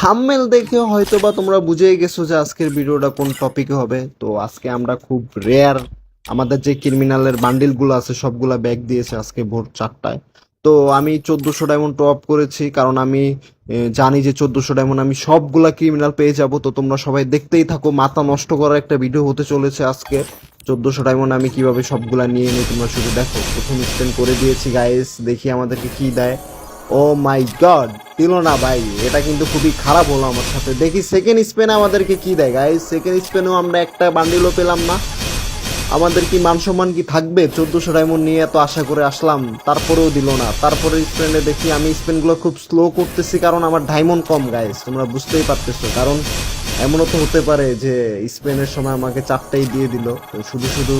Thumbnail দেখে হয়তো বা তোমরা বুঝেই গেছো যে আজকের ভিডিওটা কোন টপিকে হবে। তো আজকে আমরা খুব রেয়ার আমাদের যে ক্রিমিনালের বান্ডিলগুলো আছে সবগুলা ব্যাগ দিয়েছে আজকে ভোর 4টায়। তো আমি 1400 ডায়মন্ড টপ করেছি, কারণ আমি জানি যে 1400 ডায়মন্ড আমি সবগুলা ক্রিমিনাল পেয়ে যাব। তো তোমরা সবাই দেখতেই থাকো, মাথা নষ্ট করার একটা ভিডিও হতে চলেছে আজকে। 1400 ডায়মন্ড আমি কিভাবে সবগুলা নিয়ে নিই তোমরা শুধু দেখো। প্রথম স্পেন করে দিয়েছি গাইস, দেখি আমাদেরকে কি দেয়। ও মাই গড, দিল না ভাই, এটা কিন্তু খুবই খারাপ হলো আমার সাথে। দেখি সেকেন্ড স্পেনে আমাদেরকে কি দেয় গাইস। সেকেন্ড স্পেনেও আমরা একটা বান্ডিলও পেলাম না। আমাদের কি মান সম্মান কি থাকবে? 1400 ডায়মন্ড নিয়ে এত আশা করে আসলাম, তারপরেও দিল না। তারপরে স্পেনে দেখি, আমি স্পেনগুলো খুব স্লো করতেছি কারণ আমার ডায়মন্ড কম গাইস, তোমরা বুঝতেই পারতেছো। কারণ এমনও তো হতে পারে যে স্পেনের সময় আমাকে 4টাই দিয়ে দিল। তো শুধু শুধু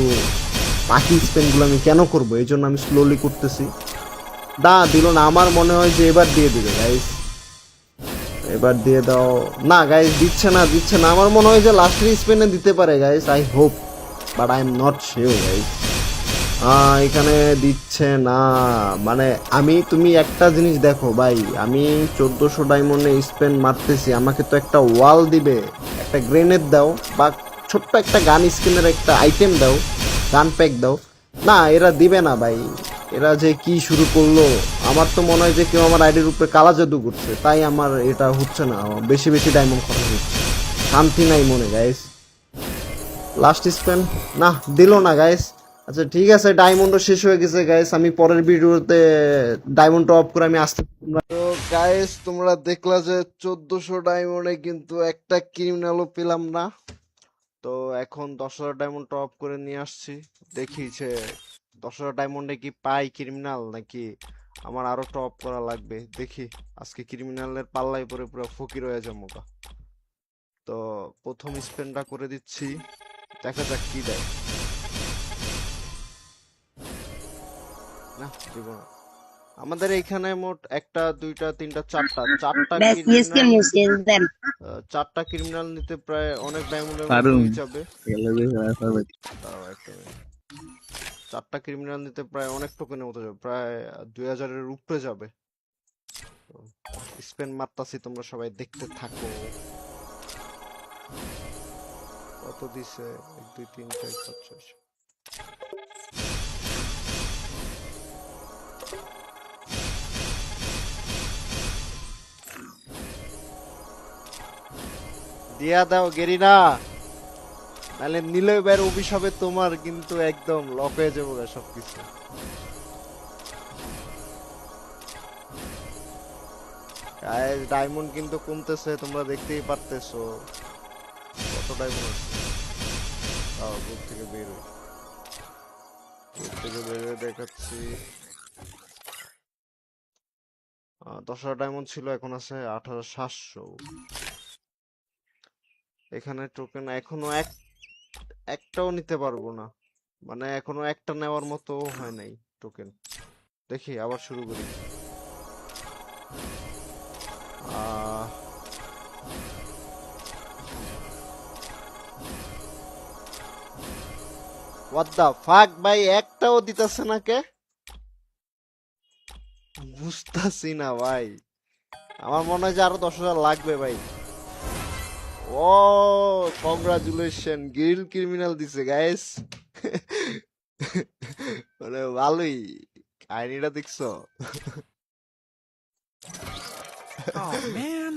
বাকি স্পেনগুলো আমি কেন করবো, এই জন্য আমি স্লোলি করতেছি। না, দিল না। আমার মনে হয় যে এবার দিয়ে দিবে গাইস, এবার দিয়ে দাও। না গাইস, দিচ্ছে না, দিচ্ছে না। আমার মনে হয় যে লাস্টের স্পেনে দিতে পারে guys, I hope, but I am not sure guys. এখানে দিচ্ছে না। মানে তুমি একটা জিনিস দেখো ভাই, আমি 1400 ডায়মন্ডে স্পেন মারতেছি, আমাকে তো একটা ওয়াল দিবে, একটা গ্রেনেড দাও, বা ছোট্ট একটা গান স্কিনের একটা আইটেম দাও, গান প্যাক দাও। না, এরা দিবে না ভাই। এরা যে কি শুরু করলো, আমার তো মনে হয় যে কেউ আমার আইডির উপরে কালা জাদু করছে, তাই আমার এটা হচ্ছে না। বেশি বেশি ডায়মন্ড খরচ হচ্ছে, শান্তি নাই মনে গাইস। লাস্ট স্পেন, না দিল না গাইস। আচ্ছা ঠিক আছে, ডায়মন্ডও শেষ হয়ে গেছে গাইস, আমি পরের ভিডিওতে ডায়মন্ড অফ করে আমি আসতে। তো গাইস, তোমরা দেখলা যে 1400 ডায়মন্ডে কিন্তু একটা ক্রিমিনালও পেলাম না। তো এখন 10,000 ডায়মন্ড টপ করে নিয়ে আসছি। দেখি যে 10,000 ডায়মন্ডে কি পাই ক্রিমিনাল, নাকি আমার আরো টপ করা লাগবে। দেখি, আজকে ক্রিমিনালের পাল্লায় পরে পুরো ফকির হয়ে যাবো। তো প্রথম স্পেনটা করে দিচ্ছি, দেখা যাক কি দেয়। না, দিব না। আমাদের এইখানে মোট একটা, দুইটা, তিনটা, চারটা চারটা Best yes criminal. can use them. চারটা ক্রিমিনাল নিতে প্রায় অনেক ডায়মন্ডের মতো পারুম হয়ে যাবে। পারবে দাঁড়াও একটা minute। চারটা ক্রিমিনাল নিতে প্রায় অনেক টোকেনের মতো যাবে, প্রায় 2000-এর উপরে যাবে। স্পেন মারতাছি, তোমরা সবাই দেখতে থাকো। কত দিছে? 1 2 3 4 5 6। দিয়া দাও গেরিনা, নাহলে নিলে বের অভিশাপে তোমার কিন্তু একদম লক হয়ে যাবো গা সবকিছু। ডায়মন্ড কিন্তু কমতেছে, তোমরা দেখতেই পারতেছো কত ডায়মন্ড আছে। তাও গ্রুপ থেকে বের হই, গ্রুপ থেকে বের হয়ে দেখাচ্ছি। 10,000 ডায়মন্ড ছিল, এখন আছে 18,700। এখানে টোকেন এখনো একটাও নিতে পারবো না, মানে এখনো একটা নেওয়ার মতো হয় নাই টোকেন। দেখি আবার শুরু করি। আহ হোয়াট দা ফাক ভাই, একটাও দিতেছে না কে? বুঝতাছি না ভাই। আমার মনে হয় যে আরো 10,000 লাগবে ভাই। ও, কংগ্রাচুলেশন, গিল্ড ক্রিমিনাল দিছে গাইস। মানে ভালোই, কাহিনীটা দেখছো? Oh man,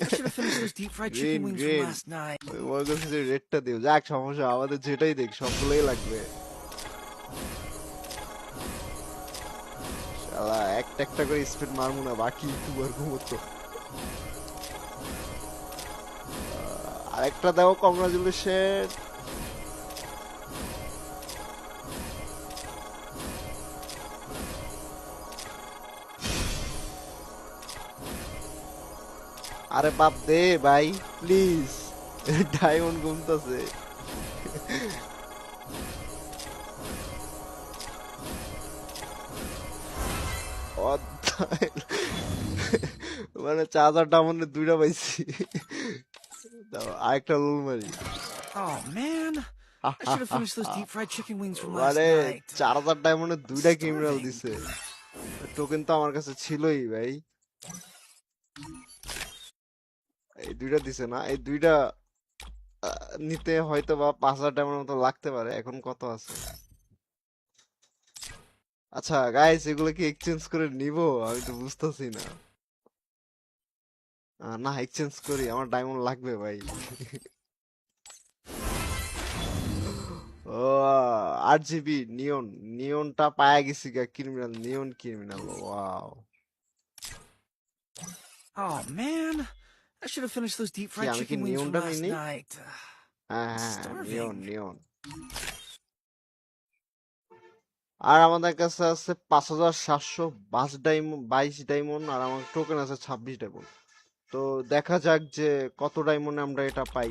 I should have finished those deep fried chicken green wings from green, last night. ওই মনে করছে যে রেডটা দিও। যাক, সমস্যা, আমাদের যেটাই দেখ সবগুলোই লাগবে। শালা একটা একটা করে স্পিড মারবো না, বাকি ইউটিউবার ঘুমোতো। আরেকটা দাও, কংগ্রাচুলেশন। আরে বাপ দে ভাই, প্লিজ। ডায়মন্ড কমতেছে। মানে 4,000 ডায়মন্ডের দুইটা পাইছি। দাও আরেকটা লুল মারি। Oh man, I should have finished those deep fried chicken wings from last মানে night. 4,000 ডায়মন্ডের দুইটা ক্রিমিনাল Starving. দিছে। টোকেন তো আমার কাছে ছিলই ভাই। এই দুইটা দিছে না, এই দুইটা নিতে হয়তো বা 5,000 ডায়মন্ডের মতো লাগতে পারে। এখন কত আছে? আচ্ছা গাইস, এগুলো কি এক্সচেঞ্জ করে নিব? আমি তো বুঝতেছি না। না, এক্সচেঞ্জ করি, আমার ডায়মন্ড লাগবে ভাই। ও, 8 জিবি নিয়ন, নিয়নটা পায়া গেছি গা, criminal, neon criminal, wow. Oh man, I should have finished those deep কি fried আমি কি chicken wings from নিয়নটা last Nini? night. হ্যাঁ হ্যাঁ, নিয়ন Starving. নিয়ন। আর আমাদের কাছে আছে 5,722 ডায়মন্ড, আর আমার টোকেন আছে 26 ডায়মন্ড। তো দেখা যাক যে কত ডায়মন্ডে আমরা এটা পাই,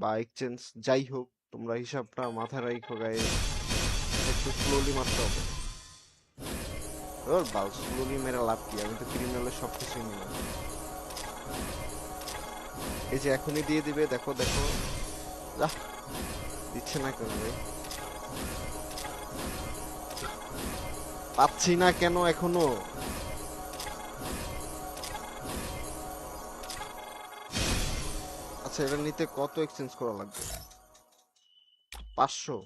বা এক্সচেঞ্জ। যাই হোক, তোমরা হিসাবটা মাথায় রাখো গাইস, একটু স্লোলি মারতে হবে। ওর বাল, স্লোলি মেরে লাভ কি? আমি তো ক্রিমিনালের সবকিছুই নিলাম। এই যে এখনই দিয়ে দিবে, দেখো দেখো। আহ, দিচ্ছে না কেন ভাই? পাচ্ছি না কেন এখনো? আচ্ছা, এটা নিতে কত এক্সচেঞ্জ করা লাগবে? 500।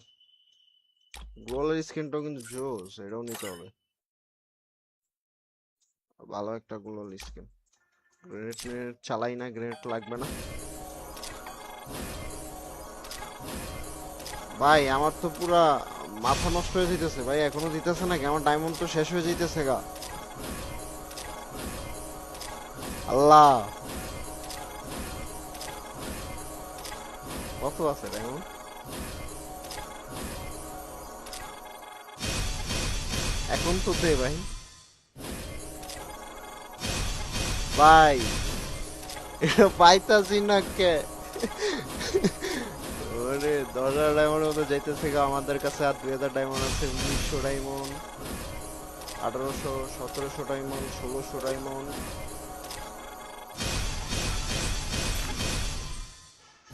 গ্লোয়ালের স্কিনটাও কিন্তু জোস, এটাও নিতে হবে। ভালো একটা গ্লোয়াল স্কিন। গ্রেনেড চালাই না, গ্রেনেড লাগবে না ভাই। আমার তো পুরা মাথা নষ্ট হয়ে যাইতেছে ভাই, এখনো দিতেছে নাকি? আমার ডায়মন্ড তো শেষ হয়ে যাইতেছে গা। আল্লাহ, কত আছে ডায়মন্ড? এখন তো দে ভাই। ভাই, এটা পাইতাছি না কে? ওরে, 10,000 ডায়মন্ডের মতো যাইতেছে গা আমাদের কাছে। আর 2,000 ডায়মন্ড আছে, 1900 ডায়মন্ড, 1800, 1700 ডায়মন্ড, 1600 ডায়মন্ড।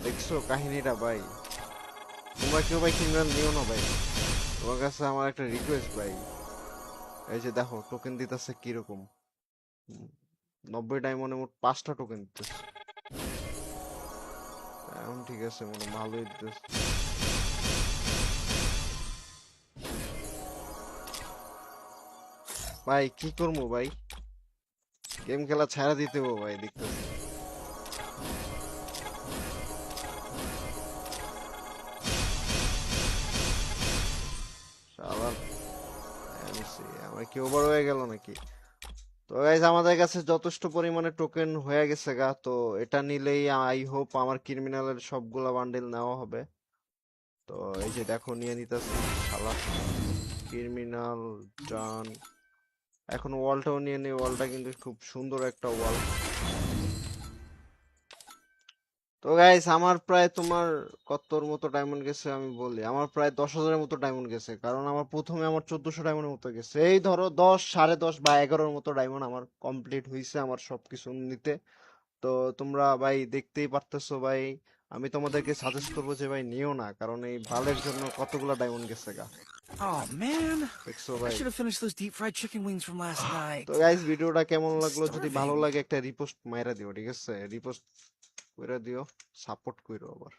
দেখছো কাহিনীটা ভাই? তোমরা কেউ ভাই ক্রিমিনাল নিও না ভাই। তোমার কাছে আমার একটা রিকোয়েস্ট ভাই। এই যে দেখো টোকেন দিতেছে কিরকম। 90 ডায়মন্ডে মোট 5টা টোকেন দিতেছে। এখন ঠিক আছে, মনে হয় ভালোই দিতেছে। ভাই কি করবো ভাই? গেম খেলা ছাড়া দিতে হবো ভাই, দেখতেছি। শালার MC, আমার কি ওভার হয়ে গেল নাকি? তো গাইজ, আমাদের কাছে যথেষ্ট পরিমাণে টোকেন হয়ে গেছে গা। তো এটা নিলেই আই হোপ আমার ক্রিমিনালের সবগুলা বান্ডেল নেওয়া হবে। তো এই যে দেখো, নিয়ে নিতেছি। শালা ক্রিমিনাল ডান। এখন ওয়ালটাও নিয়ে নিই, ওয়ালটা কিন্তু খুব সুন্দর একটা ওয়াল। তো গাইস, আমার প্রায় তোমার কতর মতো ডায়মন্ড গেছে আমি বলি। আমার প্রায় 10,000-এর মতো ডায়মন্ড গেছে, কারণ আমার প্রথমে আমার 1400 ডায়মন্ডের মতো গেছে। এই ধরো 10, 10.5 বা 11-এর মতো ডায়মন্ড আমার কমপ্লিট হয়েছে আমার সবকিছু নিতে। তো তোমরা ভাই দেখতেই পারতেছো ভাই, আমি তোমাদেরকে সাজেস্ট করবো যে ভাই নিও না, কারণ এই ভালের জন্য কতগুলা ডায়মন্ড গেছে গা। Oh man, দেখছো I ভাই? should have finished those deep fried chicken wings from last তো night. গাইস, ভিডিওটা কেমন লাগলো? যদি ভালো Starving. লাগে একটা রিপোস্ট মাইরা দিও, ঠিক আছে? রিপোস্ট কইরা দিও, সাপোর্ট কইরো আবার।